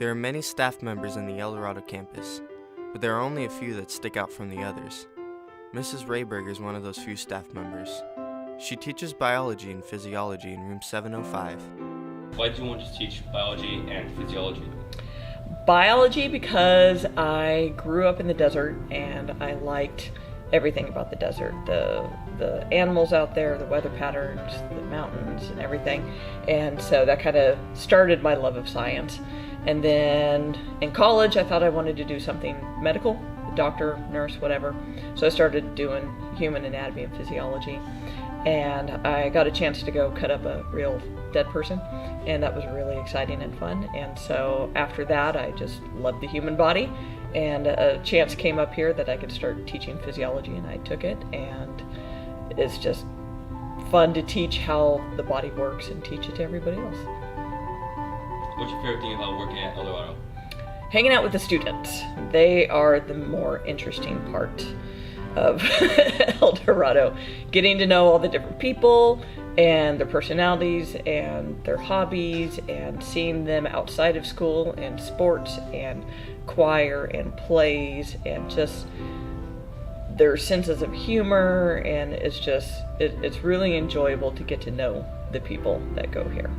There are many staff members in the El Dorado campus, but there are only a few that stick out from the others. Mrs. Rehburg is one of those few staff members. She teaches biology and physiology in room 705. Why did you want to teach biology and physiology? Biology because I grew up in the desert and I liked everything about the desert. The animals out there, the weather patterns, the mountains and everything. And so that kind of started my love of science. And then in college I thought I wanted to do something medical, doctor, nurse, whatever. So I started doing human anatomy and physiology. And I got a chance to go cut up a real dead person, and that was really exciting and fun. And so after that I just loved the human body, and a chance came up here that I could start teaching physiology, and I took it, and it's just fun to teach how the body works and teach it to everybody else. What's your favorite thing about working at El Dorado? Hanging out with the students. They are the more interesting part of El Dorado. Getting to know all the different people and their personalities and their hobbies, and seeing them outside of school and sports and choir and plays and just their senses of humor, and it's really enjoyable to get to know the people that go here.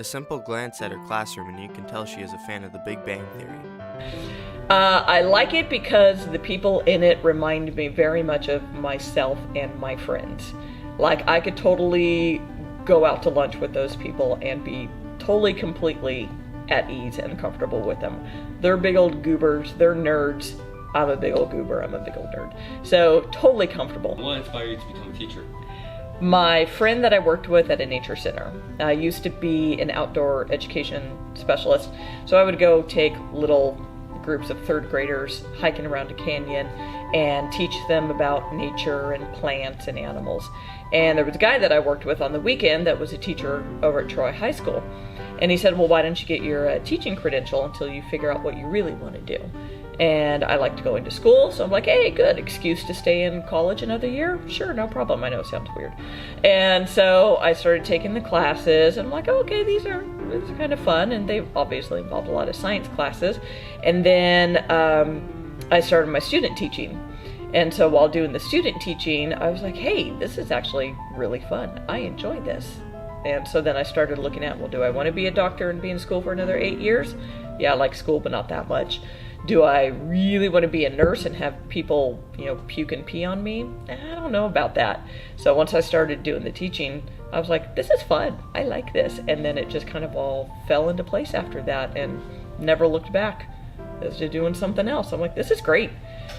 A simple glance at her classroom and you can tell she is a fan of the Big Bang Theory. I like it because the people in it remind me very much of myself and my friends. Like, I could totally go out to lunch with those people and be totally, completely at ease and comfortable with them. They're big old goobers, they're nerds. I'm a big old goober, I'm a big old nerd. So, totally comfortable. What inspired you to become a teacher? My friend that I worked with at a nature center. I used to be an outdoor education specialist, so I would go take little groups of third graders hiking around a canyon and teach them about nature and plants and animals. And there was a guy that I worked with on the weekend that was a teacher over at Troy High School. And he said, well, why don't you get your teaching credential until you figure out what you really want to do? And I like to go into school, so I'm like, hey, good, excuse to stay in college another year? Sure, no problem. I know it sounds weird. And so I started taking the classes, and I'm like, okay, these are kind of fun, and they obviously involved a lot of science classes. And then I started my student teaching. And so while doing the student teaching, I was like, hey, this is actually really fun. I enjoy this. And so then I started looking at, well, do I want to be a doctor and be in school for another 8 years? Yeah, I like school, but not that much. Do I really want to be a nurse and have people, puke and pee on me? I don't know about that. So once I started doing the teaching, I was like, this is fun. I like this. And then it just kind of all fell into place after that and never looked back as to doing something else. I'm like, this is great.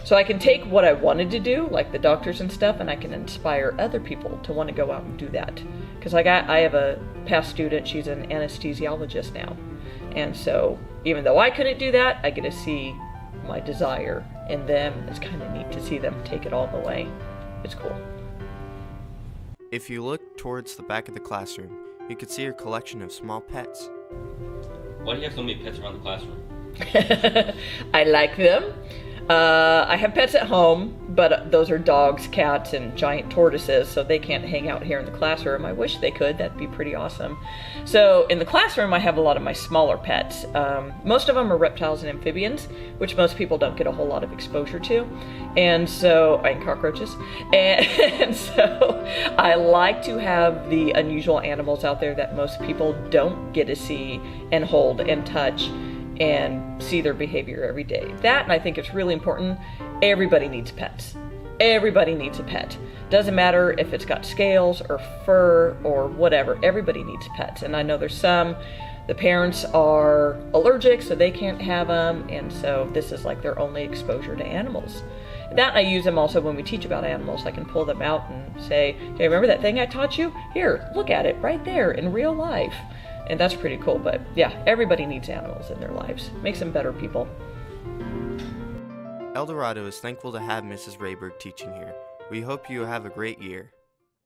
So I can take what I wanted to do, like the doctors and stuff, and I can inspire other people to want to go out and do that. Because I have a past student, she's an anesthesiologist now. And so even though I couldn't do that, I get to see my desire in them. It's kind of neat to see them take it all the way. It's cool. If you look towards the back of the classroom, you can see her collection of small pets. Why do you have so many pets around the classroom? I like them. I have pets at home, but those are dogs, cats, and giant tortoises, so they can't hang out here in the classroom. I wish they could. That'd be pretty awesome. So in the classroom, I have a lot of my smaller pets. Most of them are reptiles and amphibians, which most people don't get a whole lot of exposure to. And cockroaches. And so I like to have the unusual animals out there that most people don't get to see and hold and touch and see their behavior every day. That, and I think it's really important, everybody needs pets. Everybody needs a pet. Doesn't matter if it's got scales or fur or whatever, everybody needs pets. And I know there's some, the parents are allergic, so they can't have them, and so this is like their only exposure to animals. That, I use them also when we teach about animals. I can pull them out and say, hey, remember that thing I taught you? Here, look at it right there in real life. And that's pretty cool, but yeah, everybody needs animals in their lives. Makes them better people. El Dorado is thankful to have Mrs. Rehburg teaching here. We hope you have a great year.